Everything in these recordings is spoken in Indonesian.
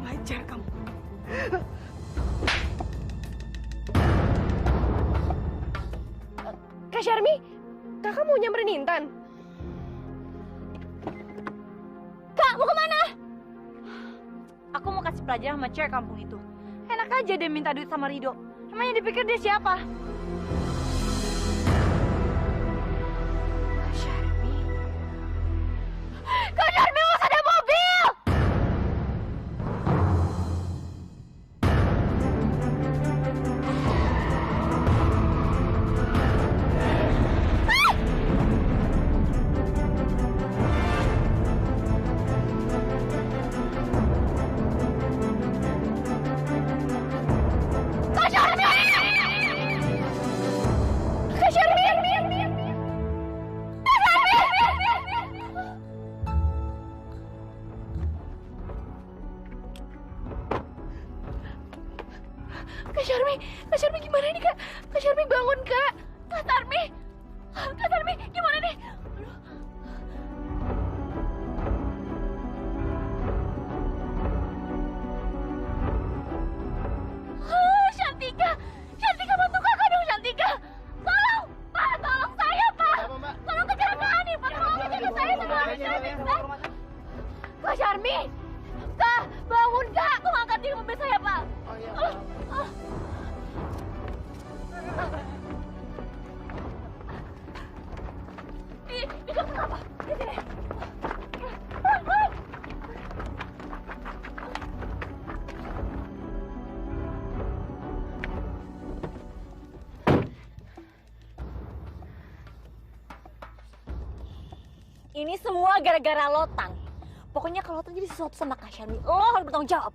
Ajar kamu. Kak Syarmi, kakak mau nyamperin Intan? Kak, mau kemana? Aku mau kasih pelajaran sama cewek kampung itu. Enak aja dia minta duit sama Rido. Emangnya dipikir dia siapa? Kak Syarmi. Kak Syarmi, mau ada mobil! Kak Syarmi gimana nih Kak? Kak Syarmi bangun Kak. Kak Syarmi gimana nih? Shantika bantu kakak dong Shantika. Tolong, Pak, tolong saya Pak. Tolong kecelakaan nih Pak, tolong jaga saya sama Kak. Kak Syarmi, Kak bangun Kak, aku angkat di mobil saya Pak. Ini kamu kenapa? Di sini. Pelan. Ini semua gara-gara Lotan. Pokoknya kalau terjadi sesuatu sama Kak Syarmi, lo harus bertanggung jawab.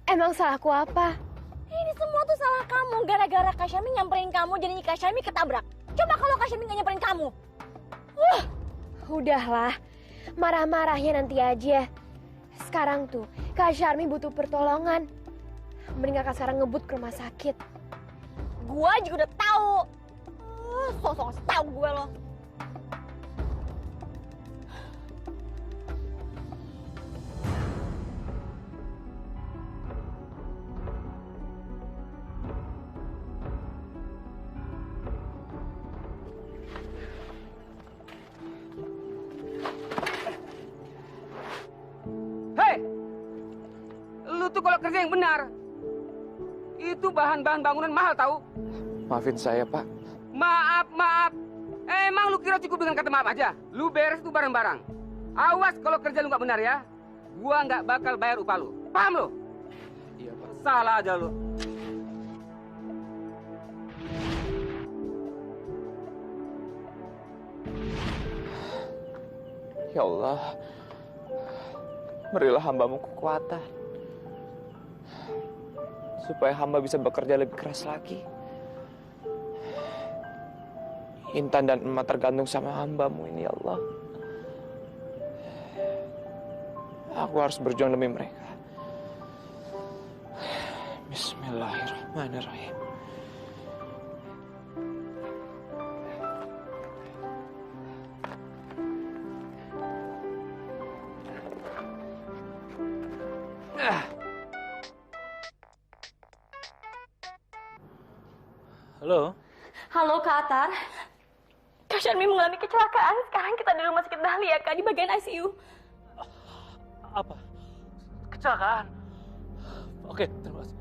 Emang salahku apa? Ini semua tuh salah kamu. Gara-gara Kak Syarmi nyamperin kamu, jadinya Kak Syarmi ketabrak. Coba kalau Kak Syarmi nggak nyamperin kamu. Udahlah, marah-marahnya nanti aja. Sekarang tuh, Kak Syarmi butuh pertolongan. Mending kakak sekarang ngebut ke rumah sakit. Gua juga udah tahu. Sok-sok tahu gue lo. Lu tuh kalau kerja yang benar, itu bahan-bahan bangunan mahal tahu. Maafin saya, Pak. Maaf. Emang lu kira cukup dengan kata maaf aja? Lu beres tuh barang-barang. Awas kalau kerja lu nggak benar ya. Gua nggak bakal bayar upah lu. Paham lu? Iya, Pak. Salah aja lu. Ya Allah, berilah hambamu kekuatan supaya hamba bisa bekerja lebih keras lagi. Intan dan emak tergantung sama hamba-Mu ini, ya Allah. Aku harus berjuang demi mereka. Bismillahirrahmanirrahim. Halo? Halo Kak Atar. Kak Syarmi mengalami kecelakaan. Sekarang kita di rumah sakit Dahlia Kak, di bagian ICU. Apa? Kecelakaan? Oke, terima kasih.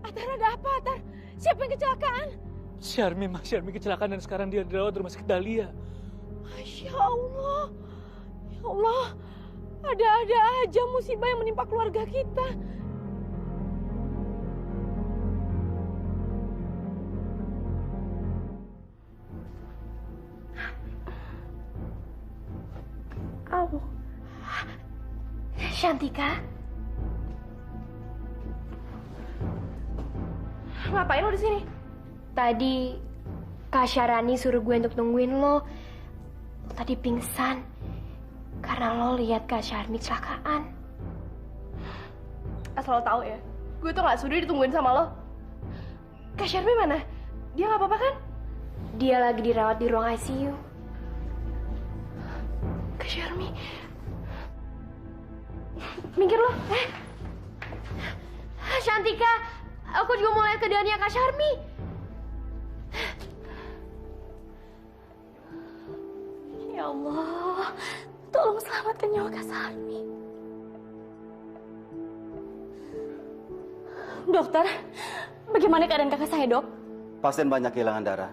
Atar, ada apa, Atar? Siapa yang kecelakaan? Syarmi kecelakaan dan sekarang dia dirawat di rumah sakit Dahlia. Ya Allah. Ya Allah. Ada-ada aja musibah yang menimpa keluarga kita. Oh. Shantika? Ngapain lo di sini? Tadi Kak Syarani suruh gue untuk nungguin lo. Tadi pingsan karena lo lihat Kak Syarmi kecelakaan. Asal lo tahu ya, gue tuh nggak sudi ditungguin sama lo. Kak Syarmi mana? Dia nggak apa-apa kan? Dia lagi dirawat di ruang ICU. Kak Syarmi. Minggir lo. Shantika, aku juga mau lihat keadaannya Kak Syarmi. Ya Allah, tolong selamatkan nyawa Kak Syarmi. Dokter, bagaimana keadaan kakak saya, Dok? Pasien banyak kehilangan darah.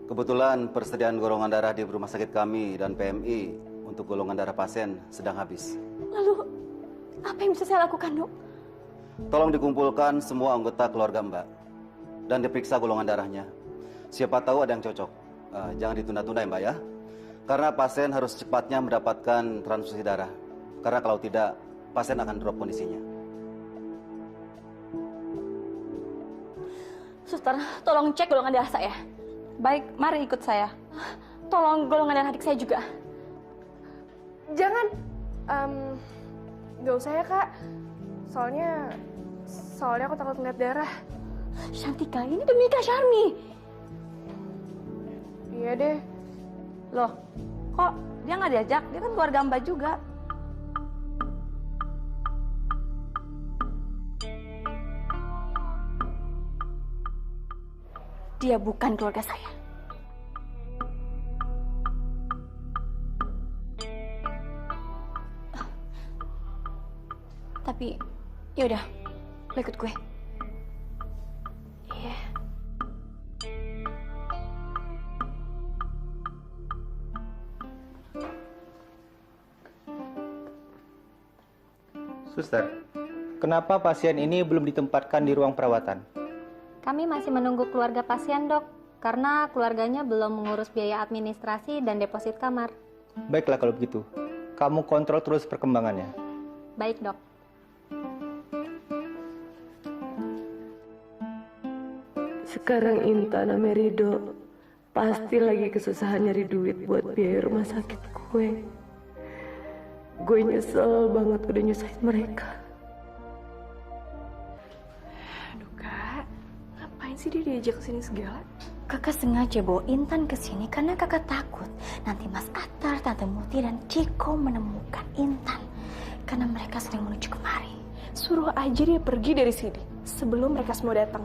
Kebetulan persediaan golongan darah di rumah sakit kami dan PMI untuk golongan darah pasien sedang habis. Lalu, apa yang bisa saya lakukan, Dok? Tolong dikumpulkan semua anggota keluarga Mbak dan diperiksa golongan darahnya. Siapa tahu ada yang cocok. Jangan ditunda-tunda ya Mbak ya. Karena pasien harus cepatnya mendapatkan transfusi darah. Karena kalau tidak, pasien akan drop kondisinya. Suster, tolong cek golongan darah saya. Baik, mari ikut saya. Tolong golongan darah adik saya juga. Jangan, nggak usah ya Kak. Soalnya aku takut ngeliat darah. Shantika, ini demi Kak Syarmi. Iya deh. Loh, kok dia nggak diajak? Dia kan keluarga Mbak juga. Dia bukan keluarga saya. Tapi, yaudah, lo ikut gue. Iya. Suster, kenapa pasien ini belum ditempatkan di ruang perawatan? Kami masih menunggu keluarga pasien, Dok, karena keluarganya belum mengurus biaya administrasi dan deposit kamar. Baiklah kalau begitu. Kamu kontrol terus perkembangannya. Baik, Dok. Sekarang Intan sama Rido pasti lagi kesusahan nyari duit buat biaya rumah sakit gue. Gue nyesel banget udah nyusahin mereka. Aduh Kak, ngapain sih dia diajak kesini segala? Kakak sengaja bawa Intan ke sini karena kakak takut nanti Mas Atar, Tante Muti, dan Ciko menemukan Intan karena mereka sering menuju kemari. Suruh aja dia pergi dari sini sebelum mereka semua datang.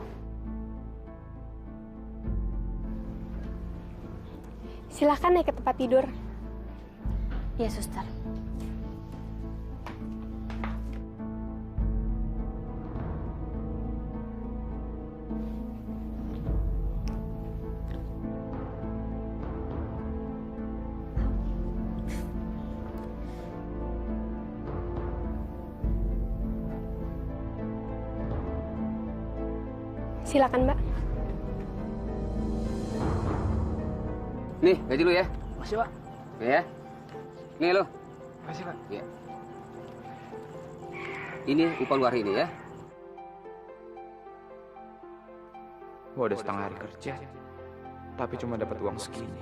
Silahkan naik ke tempat tidur. Ya, Suster. Silakan Mbak. Nih, gaji lu ya. Masih, Pak. Ya. Nih lu. Masih, Pak. Ya. Ini upah lu hari ini ya. Gue udah setengah hari kerja, tapi cuma dapat uang segini.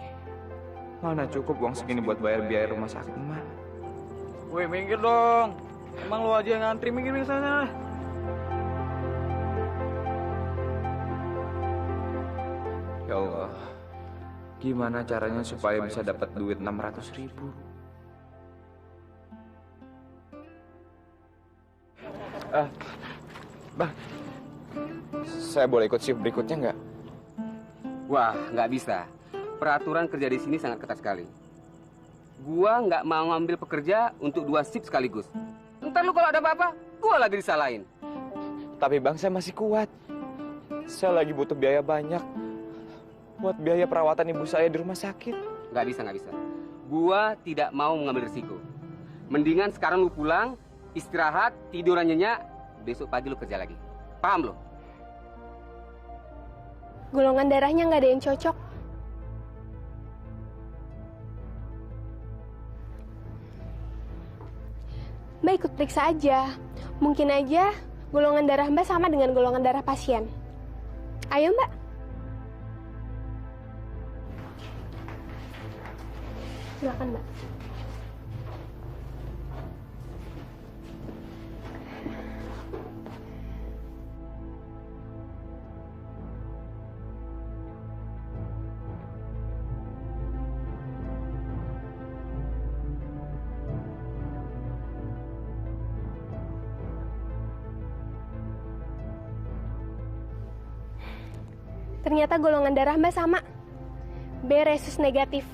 Mana cukup uang segini buat bayar biaya rumah sakit emak. Woi, minggir dong. Emang lu aja yang ngantri, minggir sana. Ya Allah, gimana caranya supaya bisa dapat duit 600.000? Bang, saya boleh ikut shift berikutnya nggak? Wah, nggak bisa. Peraturan kerja di sini sangat ketat sekali. Gua nggak mau ngambil pekerja untuk 2 shift sekaligus. Ntar lu kalau ada apa-apa, gua lagi disalahin. Tapi bang, saya masih kuat. Saya lagi butuh biaya banyak buat biaya perawatan ibu saya di rumah sakit. Nggak bisa, nggak bisa. Gua tidak mau mengambil risiko. Mendingan sekarang lu pulang, istirahat, tiduran nyenyak, besok pagi lu kerja lagi. Paham lu? Golongan darahnya nggak ada yang cocok. Mbak ikut periksa aja. Mungkin aja golongan darah Mbak sama dengan golongan darah pasien. Ayo Mbak. Silakan Mbak. Ternyata golongan darah Mbak sama. B resus negatif.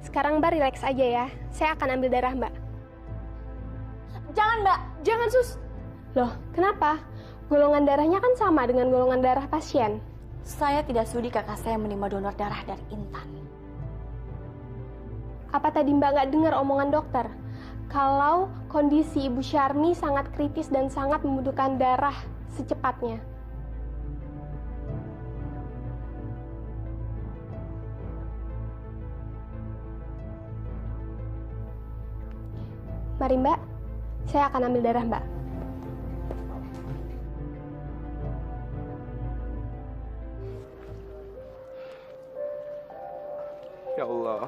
Sekarang Mbak relax aja ya. Saya akan ambil darah Mbak. Jangan Mbak, jangan Sus. Loh, kenapa? Golongan darahnya kan sama dengan golongan darah pasien. Saya tidak sudi kakak saya menerima donor darah dari Intan. Apa tadi Mbak nggak dengar omongan dokter? Kalau kondisi Ibu Syarmi sangat kritis dan sangat membutuhkan darah secepatnya. Mari Mbak, saya akan ambil darah Mbak. Ya Allah,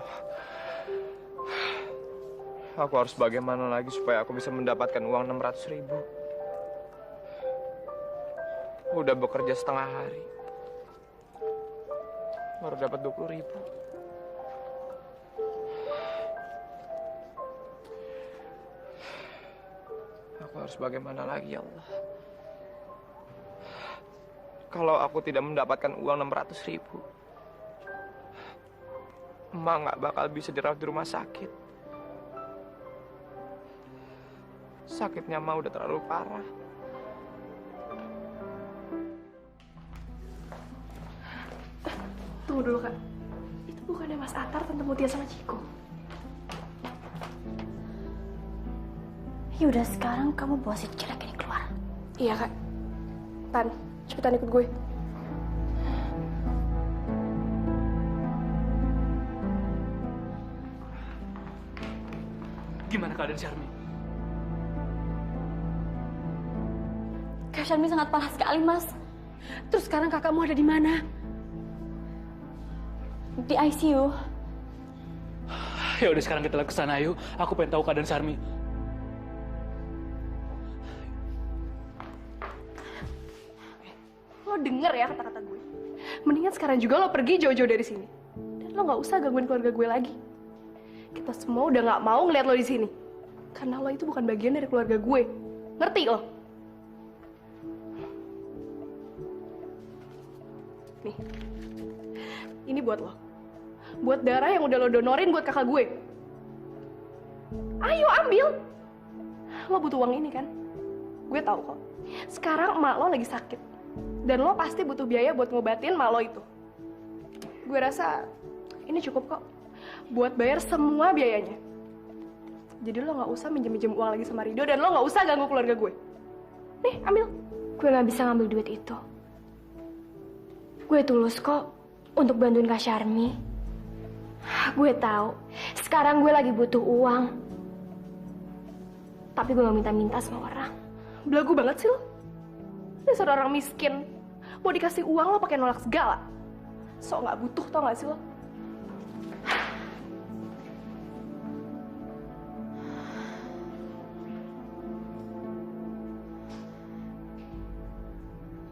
aku harus bagaimana lagi supaya aku bisa mendapatkan uang 600.000? Udah bekerja setengah hari, baru dapat 20.000. Aku harus bagaimana lagi, ya Allah? Kalau aku tidak mendapatkan uang 600.000, emak nggak bakal bisa dirawat di rumah sakit. Sakitnya emak udah terlalu parah. Tunggu dulu, Kak. Itu bukannya Mas Atar, Tante Mutia sama Ciko? Yaudah, sekarang kamu bawa si jelek ini keluar. Iya, Kak. Tan, cepetan ikut gue. Gimana keadaan Syarmi? Kak Syarmi sangat parah sekali, Mas. Terus sekarang kakakmu ada di mana? Di ICU. Ya udah, sekarang kita ke sana yuk. Aku pengen tahu keadaan Syarmi. Lo denger ya kata-kata gue. Mendingan sekarang juga lo pergi jauh-jauh dari sini. Dan lo nggak usah gangguin keluarga gue lagi. Kita semua udah nggak mau ngeliat lo di sini. Karena lo itu bukan bagian dari keluarga gue. Ngerti lo? Nih. Ini buat lo. Buat darah yang udah lo donorin buat kakak gue. Ayo ambil. Lo butuh uang ini kan? Gue tahu kok. Sekarang emak lo lagi sakit. Dan lo pasti butuh biaya buat ngobatin emak lo itu. Gue rasa ini cukup kok. Buat bayar semua biayanya. Jadi lo nggak usah minjem-minjem uang lagi sama Rido. Dan lo nggak usah ganggu keluarga gue. Nih, ambil. Gue nggak bisa ngambil duit itu. Gue tulus kok untuk bantuin Kak Syarmi. Gue tahu. Sekarang gue lagi butuh uang. Tapi gue nggak minta-minta sama orang. Belagu banget sih lo. Dasar orang miskin. Mau dikasih uang lo pakai nolak segala. So nggak butuh tau nggak sih lo?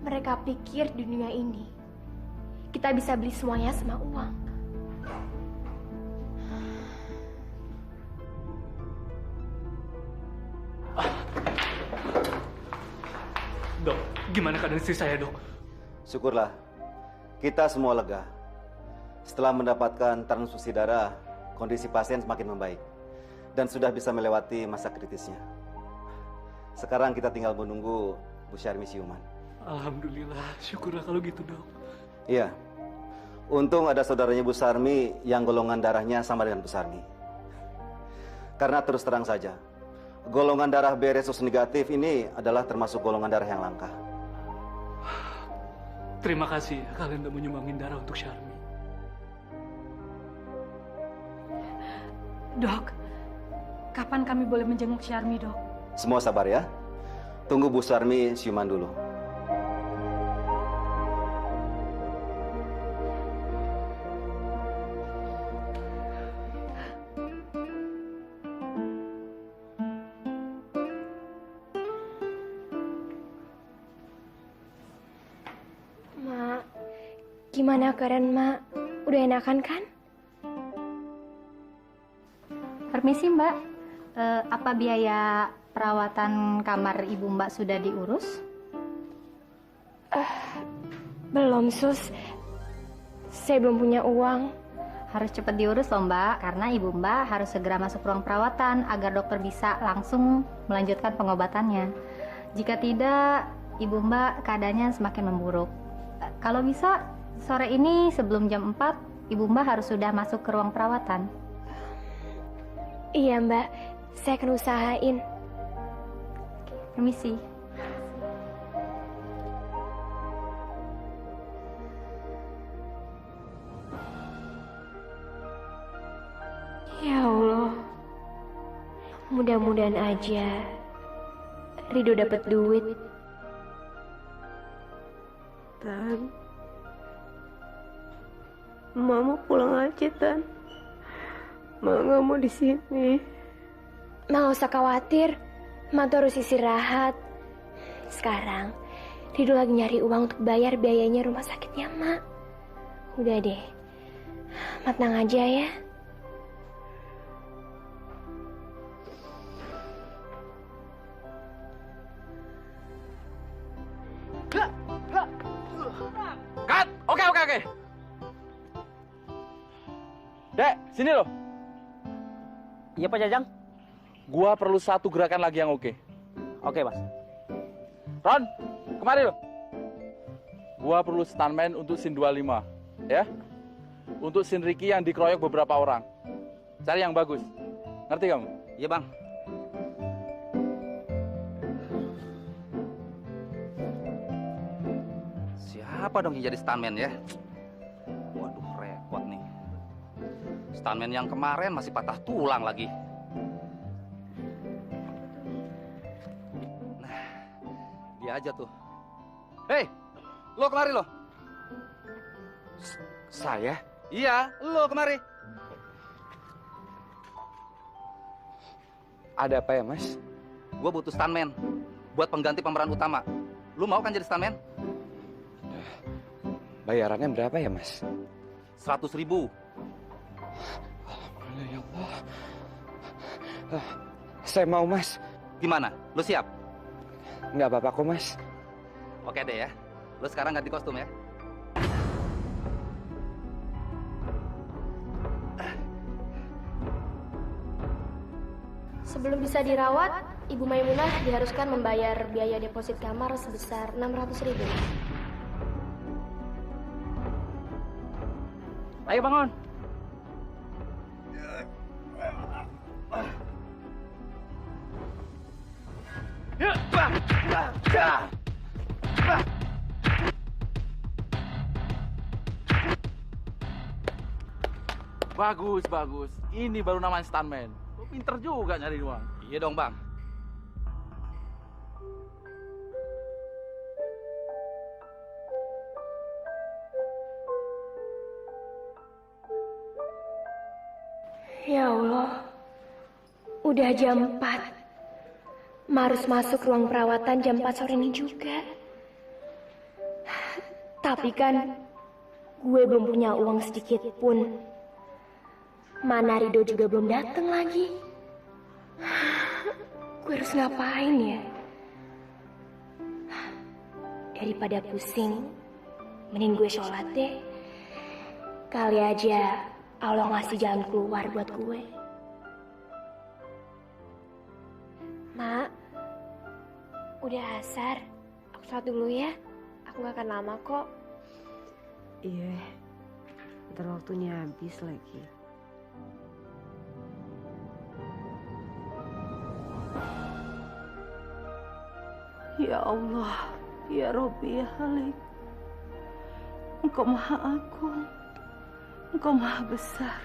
Mereka pikir di dunia ini kita bisa beli semuanya sama uang. Dok, gimana keadaan istri saya, Dok? Syukurlah, kita semua lega. Setelah mendapatkan transfusi darah, kondisi pasien semakin membaik dan sudah bisa melewati masa kritisnya. Sekarang kita tinggal menunggu Bu Syarmi siuman. Alhamdulillah, syukurlah kalau gitu, Dok. Iya, untung ada saudaranya Bu Sarmi yang golongan darahnya sama dengan Bu Sarmi. Karena terus terang saja, golongan darah B resus negatif ini adalah termasuk golongan darah yang langka. Terima kasih ya, kalian udah menyumbangin darah untuk Syarmi. Dok, kapan kami boleh menjenguk Syarmi, Dok? Semua sabar ya. Tunggu Bu Sarmi siuman dulu. Mak, gimana keadaan Mak? Udah enakan kan? Permisi Mbak, apa biaya perawatan kamar Ibu Mbak sudah diurus? Belum, Sus. Saya belum punya uang. Harus cepat diurus loh Mbak, karena Ibu Mbak harus segera masuk ruang perawatan agar dokter bisa langsung melanjutkan pengobatannya. Jika tidak, Ibu Mbak keadaannya semakin memburuk. Kalau bisa, sore ini sebelum jam 4, Ibu Mbak harus sudah masuk ke ruang perawatan. Iya, Mbak. Saya akan usahain. Permisi. Ya Allah. Mudah-mudahan aja Rido dapat duit. Tan, Mama pulang aja, Tan. Mama nggak mau di sini. Nggak usah khawatir. Mak tuh harus istirahat. Sekarang Rido lagi nyari uang untuk bayar biayanya rumah sakitnya Mak. Udah deh, Mak tenang aja ya. Cut! Oke. Dek, sini loh. Iya Pak Jajang. Gua perlu satu gerakan lagi yang oke. Oke Mas. Ron, kemari loh. Gua perlu stuntman untuk scene 25, ya. Untuk scene Ricky yang dikeroyok beberapa orang. Cari yang bagus. Ngerti kamu? Iya bang. Siapa dong yang jadi stuntman ya? Waduh repot nih. Stuntman yang kemarin masih patah tulang lagi. Nah, dia aja tuh. Hei, lo kemari lo. Saya? Iya, lo kemari. Ada apa ya, Mas? Gue butuh stuntman buat pengganti pemeran utama. Lu mau kan jadi stuntman? Bayarannya berapa ya, Mas? 100.000. Alhamdulillah ya Allah. Saya mau, Mas. Gimana? Lu siap? Nggak apa-apa kok, Mas. Oke deh ya. Lu sekarang ganti kostum ya. Sebelum bisa dirawat, Ibu Maimunah diharuskan membayar biaya deposit kamar sebesar 600.000. Ayo bangun. Bagus. Ini baru namanya stuntman. Lu pinter juga nyari uang. Iya dong bang. Udah jam 4. Harus masuk ruang perawatan jam 4 sore ini juga. Tapi kan gue belum punya uang sedikit pun. Mana Rido juga belum datang lagi. Gue harus ngapain ya? Daripada pusing, mending gue sholat deh. Kali aja Allah ngasih jalan keluar buat gue. Mak, udah asar. Aku sholat dulu ya. Aku gak akan lama kok. Iya, ntar waktunya habis lagi. Ya Allah, ya Robbi, ya Halik. Engkau maha agung, Engkau maha besar.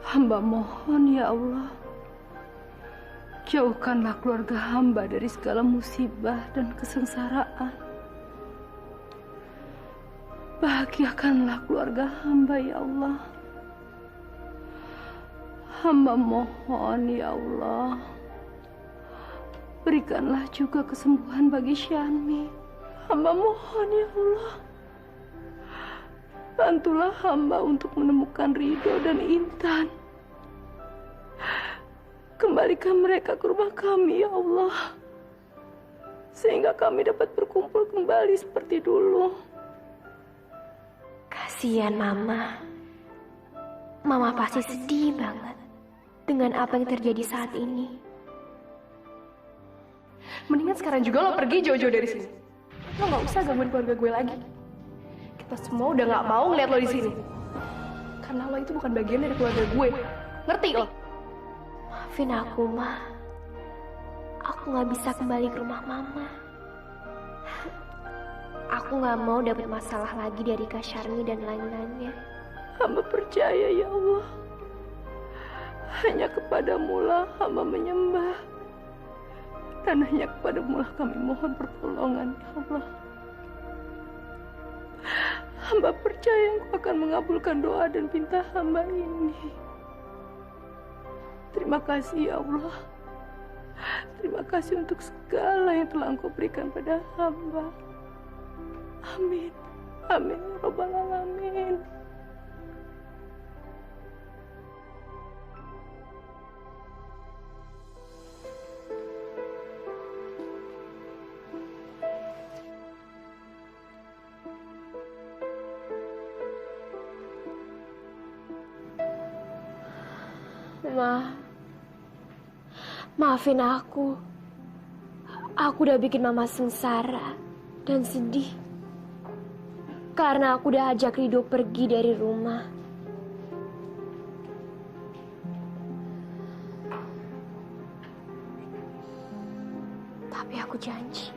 Hamba mohon ya Allah, jauhkanlah keluarga hamba dari segala musibah dan kesengsaraan. Bahagiakanlah keluarga hamba ya Allah. Hamba mohon ya Allah, berikanlah juga kesembuhan bagi Syarmi. Hamba mohon ya Allah, bantulah hamba untuk menemukan Rido dan Intan. Kembalikan mereka ke rumah kami ya Allah, sehingga kami dapat berkumpul kembali seperti dulu. Kasihan Mama. Mama pasti sedih banget dengan apa yang terjadi saat ini. Mendingan sekarang juga lo pergi jauh-jauh dari sini. Lo nggak usah gangguin keluarga gue lagi. Kita semua udah nggak mau ngeliat lo di sini. Karena lo itu bukan bagian dari keluarga gue. Ngerti lo? Maafin aku, Ma. Aku nggak bisa kembali ke rumah Mama. Aku nggak mau dapet masalah lagi dari Kak Syarmi dan lain-lainnya. Hamba percaya ya Allah, hanya kepadamu lah hamba menyembah, dan hanya kepadamu lah kami mohon pertolongan ya Allah. Hamba percaya Engkau akan mengabulkan doa dan pinta hamba ini. Terima kasih ya Allah. Terima kasih untuk segala yang telah Engkau berikan pada hamba. Amin. Amin ya Rabbal Alamin. Ma, maafin aku. Aku udah bikin Mama sengsara dan sedih. Karena aku udah ajak Rido pergi dari rumah. Tapi aku janji,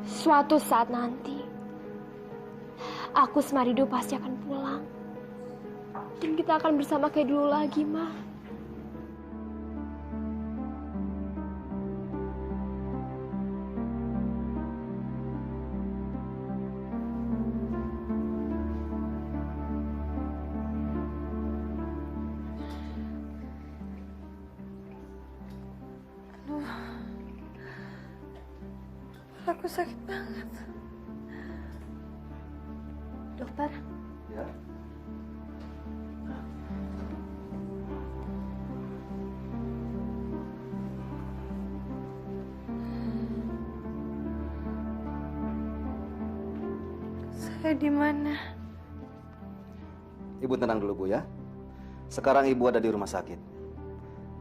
suatu saat nanti, aku sama Rido pasti akan pulang. Dan kita akan bersama kayak dulu lagi, Ma. Aku sakit banget. Dokter, Ya. Saya di mana? Ibu tenang dulu, Bu ya. Sekarang Ibu ada di rumah sakit.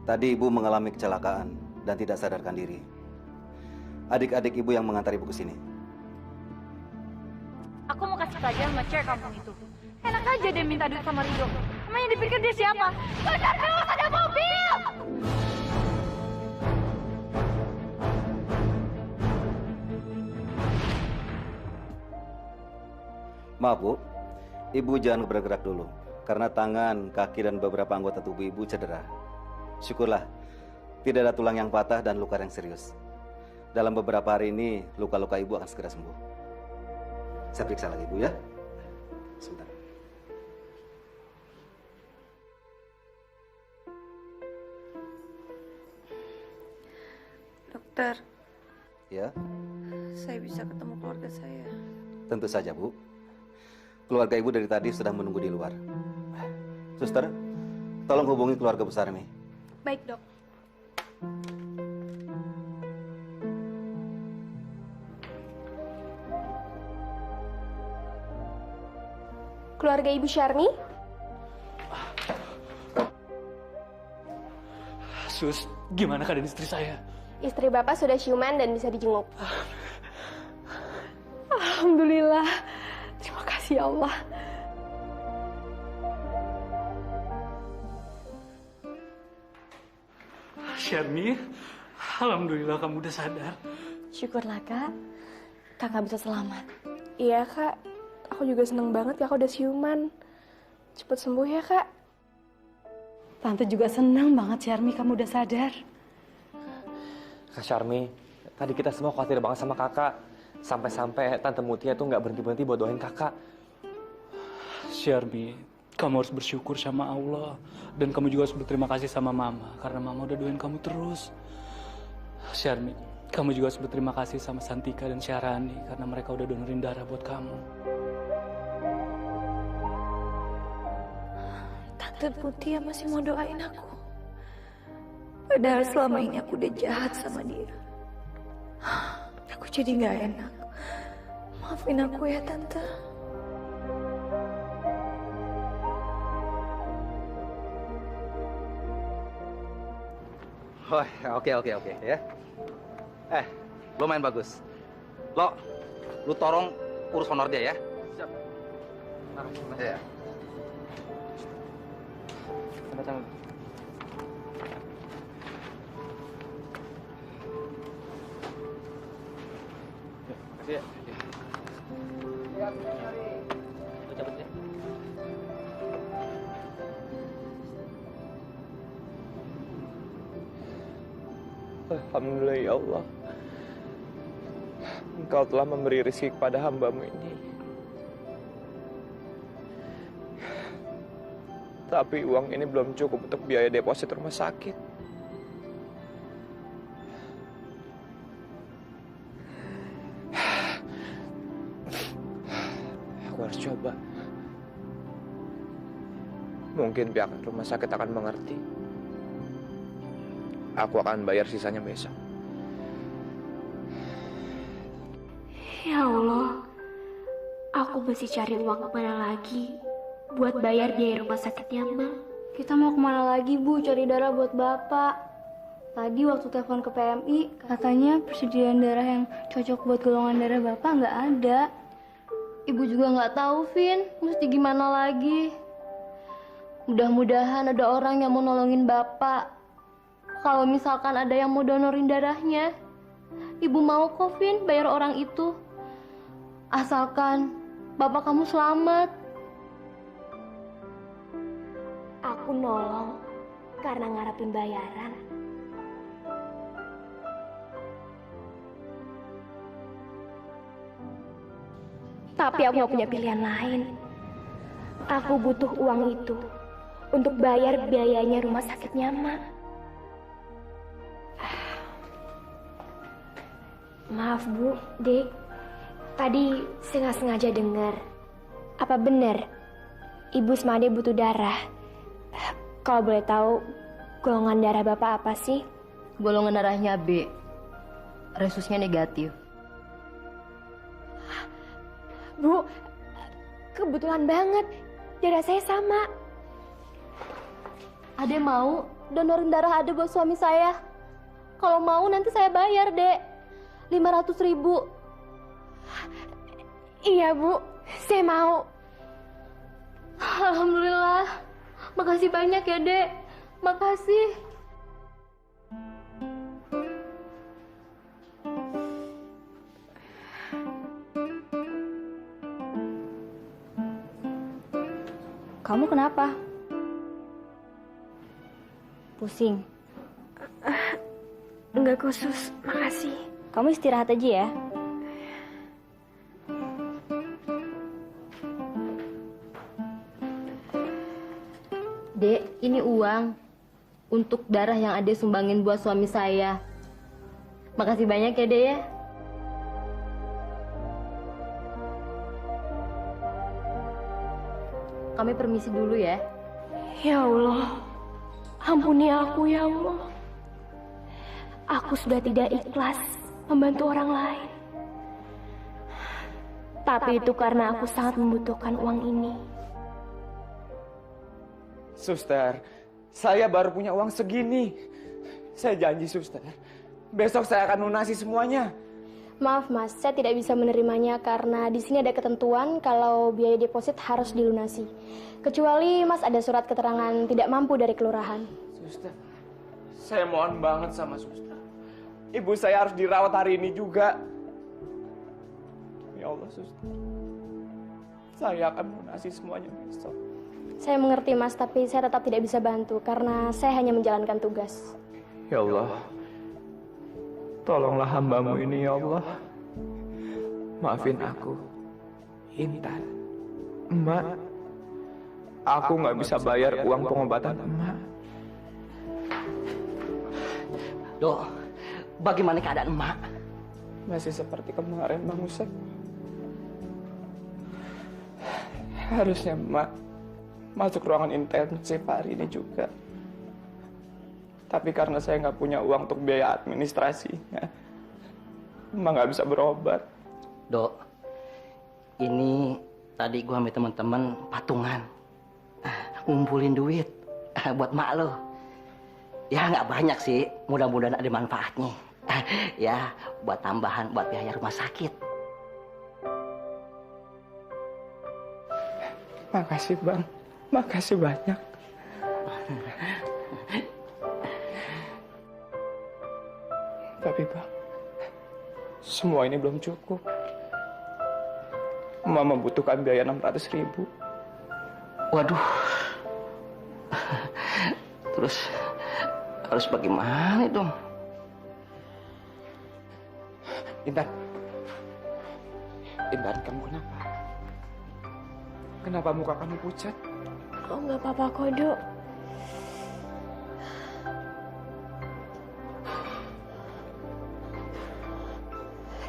Tadi Ibu mengalami kecelakaan dan tidak sadarkan diri. Adik-adik Ibu yang mengantar Ibu ke sini. Aku mau kasih pelajaran sama cewek kampung itu. Enak aja dia minta duit sama Rido. Emangnya dipikir dia siapa? Benar, Dewas ada mobil! Maaf, Bu. Ibu jangan bergerak dulu. Karena tangan, kaki, dan beberapa anggota tubuh Ibu cedera. Syukurlah, tidak ada tulang yang patah dan luka yang serius. Dalam beberapa hari ini, luka-luka Ibu akan segera sembuh. Saya periksa lagi, Bu ya. Sebentar. Dokter, Ya, saya bisa ketemu keluarga saya. tentu saja, Bu. Keluarga Ibu dari tadi sudah menunggu di luar. Suster, tolong hubungi keluarga besar ini. Baik, Dok. Keluarga Ibu Syarni? Sus, gimana keadaan istri saya? Istri Bapak sudah siuman dan bisa dijenguk. Alhamdulillah. Terima kasih ya Allah. Syarni, alhamdulillah kamu udah sadar. Syukurlah kak, kakak bisa selamat. Iya kak, aku juga seneng banget kakak udah siuman. Cepet sembuh ya kak. Tante juga senang banget Syarmi kamu udah sadar. Kak Syarmi, tadi kita semua khawatir banget sama kakak. Sampai-sampai Tante Mutia tuh nggak berhenti-berhenti buat doain kakak. Syarmi, kamu harus bersyukur sama Allah. Dan kamu juga harus berterima kasih sama Mama. Karena Mama udah doain kamu terus. Syarmi, kamu juga harus berterima kasih sama Santika dan Syarani. Karena mereka udah donorin darah buat kamu. Tante Mutia masih mau doain aku. Padahal selama ini aku udah jahat sama dia. Aku jadi gak enak. Maafin aku ya, Tante. Oh, oke ya. Lo main bagus. Lu tolong urus honor dia ya. Siap. Ya. Tanda tangan. Makasih ya. Lo cabut ya. Alhamdulillah ya Allah. Engkau telah memberi rezeki kepada hamba-Mu ini. Tapi uang ini belum cukup untuk biaya deposit rumah sakit. Aku harus coba. Mungkin pihak rumah sakit akan mengerti. Aku akan bayar sisanya besok. Ya Allah, aku mesti cari uang kemana lagi buat bayar biaya rumah sakitnya Mbak. Kita mau kemana lagi, Bu? Cari darah buat Bapak. Tadi waktu telepon ke PMI, katanya persediaan darah yang cocok buat golongan darah Bapak nggak ada. Ibu juga nggak tahu, Vin. Mesti gimana lagi? Mudah-mudahan ada orang yang mau nolongin Bapak. Kalau misalkan ada yang mau donorin darahnya, Ibu mau kok, Vin, bayar orang itu. Asalkan Bapak kamu selamat. Aku nolong karena ngarepin bayaran. Tapi aku gak punya pilihan lain. Aku butuh uang itu untuk bayar biayanya rumah sakitnya Mak. Maaf Bu, Dek. Tadi saya nggak sengaja dengar. Apa benar Ibu sama Ade butuh darah? Kalau boleh tahu, golongan darah Bapak apa sih? Golongan darahnya B. Resusnya negatif. Bu, kebetulan banget. Darah saya sama. Ade mau donorin darah Ade buat suami saya. Kalau mau nanti saya bayar, Dek. 500.000. Iya, Bu. Saya mau. Alhamdulillah. Makasih banyak ya, Dek. Makasih. Kamu kenapa? Pusing. Enggak khusus, makasih. Kamu istirahat aja ya. Dek, ini uang untuk darah yang Ade sumbangin buat suami saya. Makasih banyak ya, Dek ya. Kami permisi dulu ya. Ya Allah, ampuni aku ya Allah. Aku sudah tidak ikhlas membantu orang lain. Tapi itu karena aku sangat membutuhkan uang ini. Suster, saya baru punya uang segini. Saya janji, Suster. Besok saya akan lunasi semuanya. Maaf Mas, saya tidak bisa menerimanya karena di sini ada ketentuan kalau biaya deposit harus dilunasi. Kecuali Mas ada surat keterangan tidak mampu dari kelurahan. Suster, saya mohon banget sama Suster. Ibu saya harus dirawat hari ini juga. Ya Allah, Suster. Saya akan melunasi semuanya besok. Saya mengerti Mas, tapi saya tetap tidak bisa bantu karena saya hanya menjalankan tugas. Ya Allah, tolonglah hamba-Mu ini ya Allah. Maafin aku, Intan, Emak. Aku nggak bisa bayar uang pengobatan Emak. Dok, bagaimana keadaan Emak? Masih seperti kemarin, Bang Ustaz. Harusnya Emak masuk ruangan intensif hari ini juga. Tapi karena saya nggak punya uang untuk biaya administrasinya, Emak nggak bisa berobat. Dok, ini tadi gua sama teman-teman patungan ngumpulin duit buat mak lo. Ya nggak banyak sih, mudah-mudahan ada manfaatnya. Ya buat tambahan buat biaya rumah sakit. Makasih Bang, makasih banyak. Tapi Bang, semua ini belum cukup. Emak membutuhkan biaya 600.000. Waduh. Terus harus bagaimana dong? Intan, Intan, kamu kenapa? Kenapa muka kamu pucat? Oh, nggak apa-apa kok, Dok.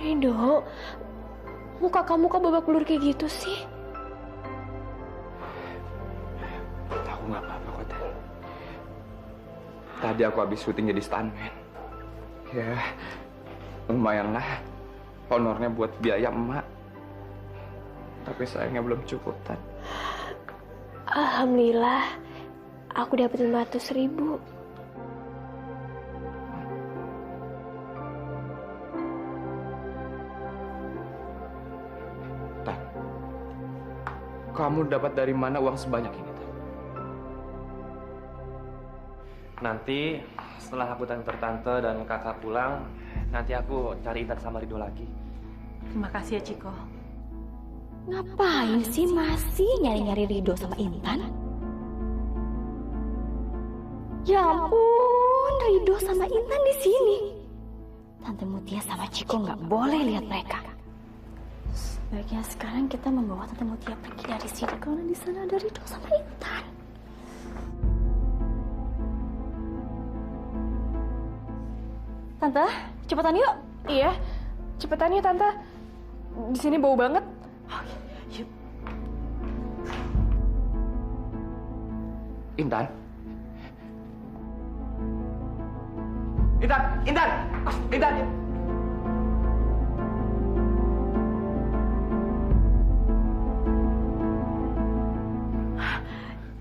Rido, muka kamu kok babak belur kayak gitu sih? Aku nggak apa-apa kok, Tan. Tadi aku habis syuting jadi stuntman. Ya, lumayan lah honornya buat biaya emak. Tapi sayangnya belum cukup, Tan. Alhamdulillah, aku dapat 500.000. Tan, kamu dapat dari mana uang sebanyak ini, Tan? Nanti setelah aku tante dan kakak pulang, nanti aku cari Intan sama Rido lagi. Terima kasih ya, Ciko. Ngapain sih masih nyari-nyari Rido sama Intan? Ya ampun, Rido sama Intan di sini. Tante Mutia sama Ciko nggak boleh lihat mereka. Sebaiknya sekarang kita membawa Tante Mutia pergi dari sini karena di sana ada Rido sama Intan. Tante, cepetan yuk. Iya, cepetan yuk Tante. Di sini bau banget. Yuk. Intan. Intan, Intan, Intan.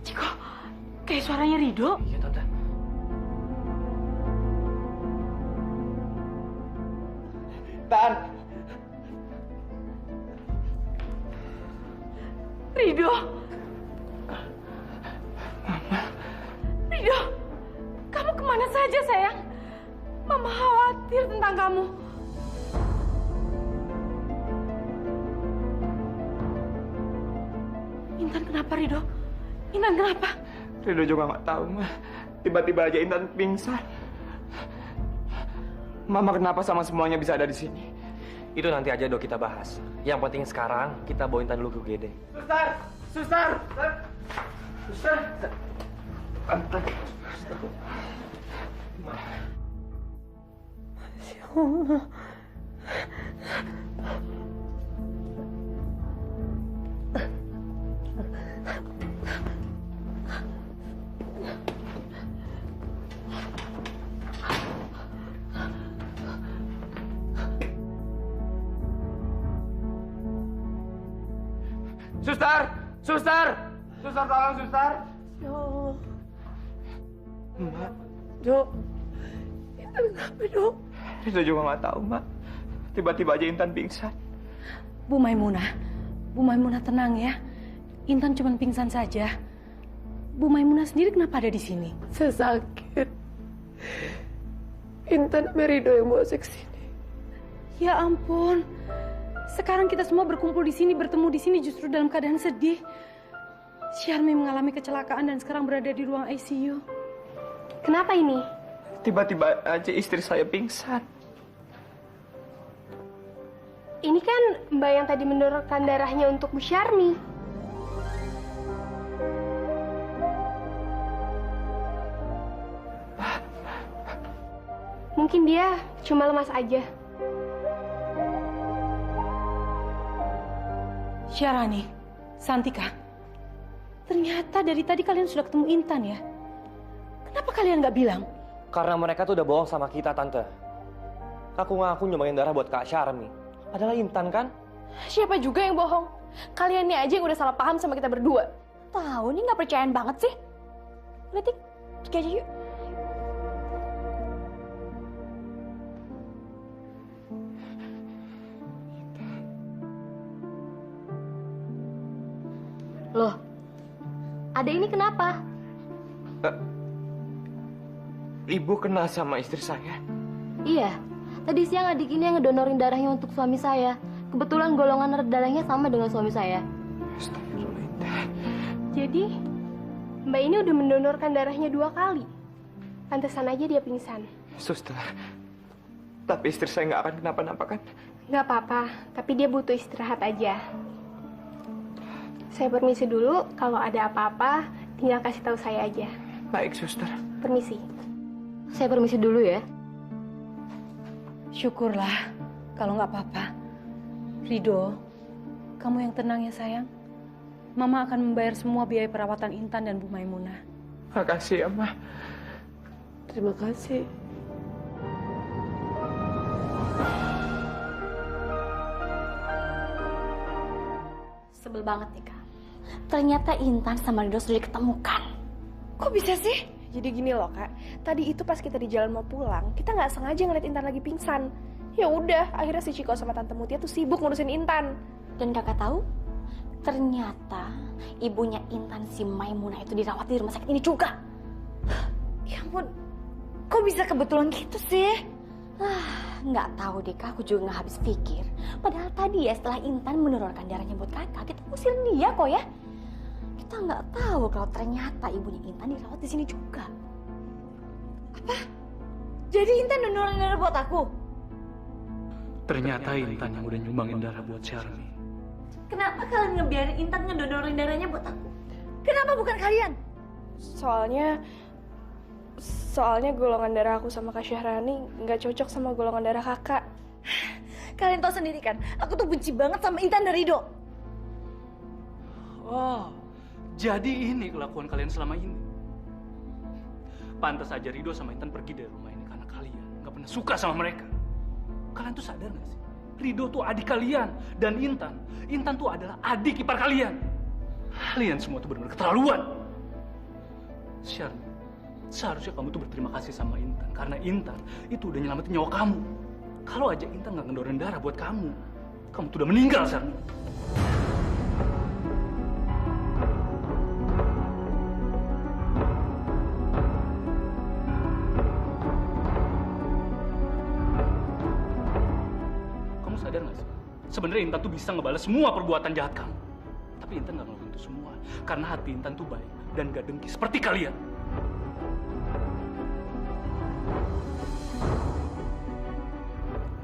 Ciko, kayak suaranya Rido. Iya, Tante. Tan. Rido. Rido, kamu kemana saja sayang? Mama khawatir tentang kamu. Intan kenapa Rido? Intan kenapa? Rido juga nggak tahu, Ma. Tiba-tiba aja Intan pingsan. Mama kenapa sama semuanya bisa ada di sini? Itu nanti aja dok kita bahas. Yang penting sekarang kita bawa Intan dulu ke UGD. Suster, suster, suster. Ya Allah. Suster! Suster! Suster, tolong, suster! Ya Allah. Mbak, Dok, Intan kenapa, Dok? Rida juga nggak tahu, Mbak. Tiba-tiba aja Intan pingsan. Bu Maimunah tenang ya. Intan cuma pingsan saja. Bu Maimunah sendiri kenapa ada di sini? Saya sakit. Intan Merido yang bawa saya ke sini. Ya ampun. Sekarang kita semua berkumpul di sini, bertemu di sini justru dalam keadaan sedih. Syarmi mengalami kecelakaan dan sekarang berada di ruang ICU. Kenapa ini? Tiba-tiba aja istri saya pingsan. Ini kan Mbak yang tadi mendonorkan darahnya untuk Bu Syarmi. Mungkin dia cuma lemas aja. Syarani, Santika, ternyata dari tadi kalian sudah ketemu Intan ya? Kenapa kalian nggak bilang? Karena mereka tuh udah bohong sama kita, Tante. Aku ngaku nyumbangin darah buat Kak Syarmi. Adalah Intan, kan? Siapa juga yang bohong? Kalian nih aja yang udah salah paham sama kita berdua. Tahu nih nggak percayaan banget sih. Lihat, pergi aja yuk. Loh, adek ini kenapa? Ibu kenal sama istri saya? Iya, tadi siang adik ini yang ngedonorin darahnya untuk suami saya. Kebetulan golongan darahnya sama dengan suami saya. Jadi, Mbak ini udah mendonorkan darahnya 2 kali. Pantesan aja dia pingsan. Suster, tapi istri saya nggak akan kenapa-napa kan? Nggak apa-apa, tapi dia butuh istirahat aja. Saya permisi dulu, kalau ada apa-apa, tinggal kasih tahu saya aja. Baik, suster. Permisi. Saya permisi dulu ya. Syukurlah kalau nggak apa-apa. Rido, kamu yang tenang ya sayang. Mama akan membayar semua biaya perawatan Intan dan Bu Maimunah. Makasih ya, Ma. Terima kasih. Sebel banget nih, Kak. Ternyata Intan sama Rido sudah diketemukan. Kok bisa sih? Jadi gini loh, Kak. Tadi itu pas kita di jalan mau pulang, kita nggak sengaja ngeliat Intan lagi pingsan. Ya udah, akhirnya si Ciko sama Tante Mutia tuh sibuk ngurusin Intan. Dan Kakak tahu? Ternyata ibunya Intan, si Maimunah itu dirawat di rumah sakit ini juga. Ya ampun, kok bisa kebetulan gitu sih? Nggak tahu deh, Kak. Aku juga nggak habis pikir. Padahal tadi ya setelah Intan menurunkan darahnya buat Kakak, kita usir dia kok ya. Kita nggak tahu kalau ternyata ibunya Intan dirawat di sini juga. Apa? Jadi Intan donorin darah buat aku? Ternyata Intan yang udah nyumbangin darah buat Syarmi. Kenapa kalian ngebiarin Intan ngedonorin darahnya buat aku? Kenapa bukan kalian? Soalnya golongan darah aku sama Kak Syahrani nggak cocok sama golongan darah kakak. Kalian tahu sendiri kan, aku tuh benci banget sama Intan dan Rido. Oh, jadi ini kelakuan kalian selama ini. Pantas aja Rido sama Intan pergi dari rumah ini karena kalian nggak pernah suka sama mereka. Kalian tuh sadar nggak sih? Rido tuh adik kalian dan Intan tuh adalah adik ipar kalian. Kalian semua tuh benar-benar keterlaluan. Syarmi, seharusnya kamu tuh berterima kasih sama Intan karena Intan itu udah nyelamatin nyawa kamu. Kalau aja Intan nggak ngedonorin darah buat kamu tuh udah meninggal, Syarmi. Kamu sadar nggak sih? Sebenarnya Intan tuh bisa ngebalas semua perbuatan jahat kamu. Tapi Intan nggak ngelakuin itu semua karena hati Intan tuh baik dan gak dengki seperti kalian.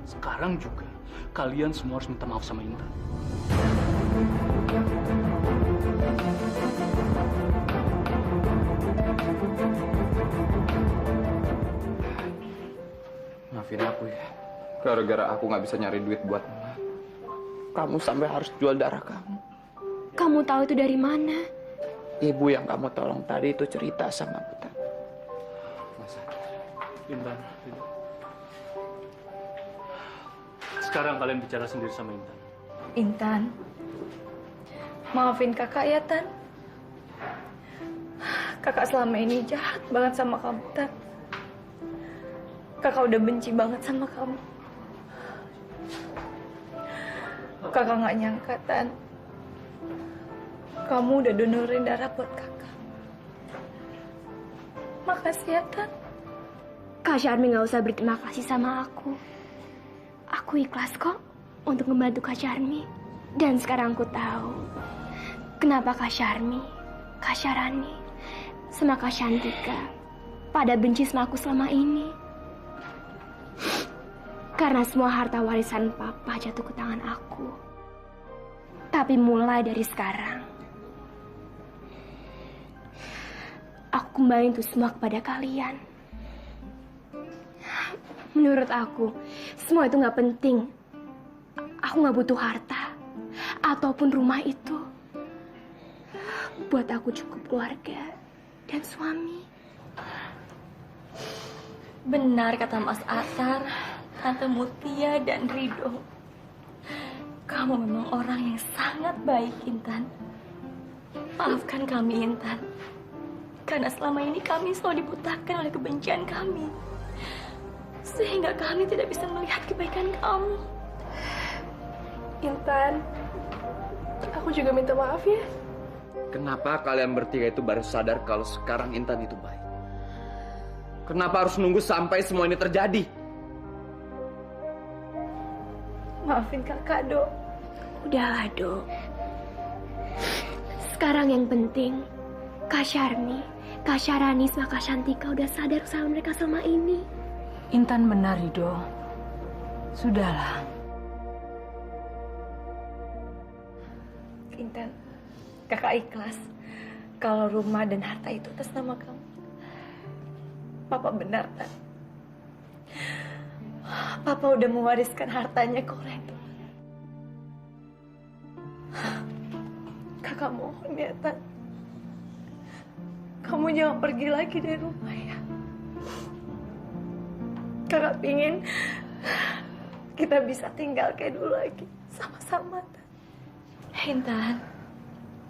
Sekarang juga kalian semua harus minta maaf sama Intan. Maaf Maafin aku ya. Gara-gara aku nggak bisa nyari duit buat emak, kamu sampai harus jual darah kamu. Kamu tahu itu dari mana? Ibu yang kamu tolong tadi itu cerita sama aku tadi. Intan, sekarang kalian bicara sendiri sama Intan. Intan, maafin kakak ya, Tan. Kakak selama ini jahat banget sama kamu, Tan. Kakak udah benci banget sama kamu. Kakak nggak nyangka, Tan. Kamu udah donorin darah buat kakak. Makasih ya, Tan. Kak Syarmi nggak usah berterima kasih sama aku. Aku ikhlas kok untuk membantu Kak Syarmi. Dan sekarang aku tahu kenapa Kak Syarmi, Kak Syarani, sama Kak Shantika pada benci sama aku selama ini. Karena semua harta warisan Papa jatuh ke tangan aku. Tapi mulai dari sekarang, aku kembaliin itu semua kepada kalian. Menurut aku, semua itu nggak penting. Aku nggak butuh harta ataupun rumah itu. Buat aku cukup keluarga dan suami. Benar kata Mas Atar, Tante Mutia dan Rido. Kamu memang orang yang sangat baik, Intan. Maafkan kami, Intan. Karena selama ini kami selalu dibutakan oleh kebencian kami. Sehingga kami tidak bisa melihat kebaikan kamu. Intan, aku juga minta maaf ya. Kenapa kalian bertiga itu baru sadar kalau sekarang Intan itu baik? Kenapa harus nunggu sampai semua ini terjadi? Maafin kakak, Dok. Udahlah, Dok. Sekarang yang penting, Kak Syarmi, Kak Syarani, sama Kak Shantika udah sadar kesalahan mereka selama ini. Intan benar, Rido. Sudahlah. Intan, kakak ikhlas kalau rumah dan harta itu atas nama kamu. Papa benar, Tan. Papa udah mewariskan hartanya ke orang tua. Kakak mohon ya, Tan. Kamu jangan pergi lagi dari rumah ya. Kakak pingin kita bisa tinggal kayak dulu lagi. Sama-sama, Tan. Intan,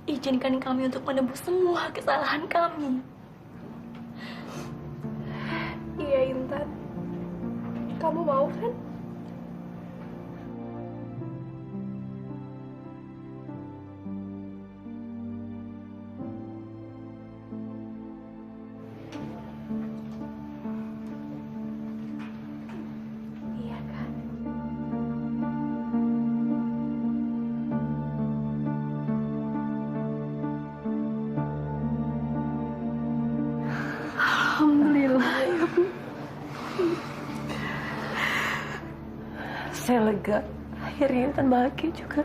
izinkan kami untuk menebus semua kesalahan kami. Iya, Intan. Kamu mau kan? Iya kan? Alhamdulillah ya, Bu. Saya lega. Akhirnya Intan bahagia juga.